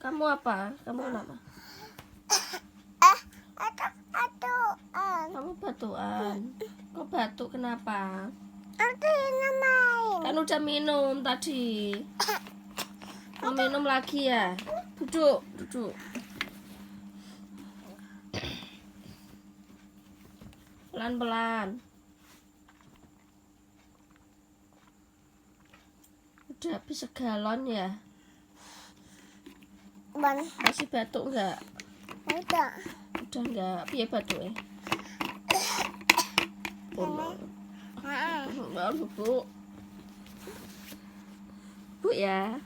Kamu apa? Kamu kenapa? Kamu batuan. Kok batuk kenapa? Kan udah minum tadi. Mau minum lagi ya? Duduk, duduk. Pelan-pelan. Udah habis segalon ya? Masih batuk enggak? Udah enggak? Piye batuknya? Bu. Bu ya.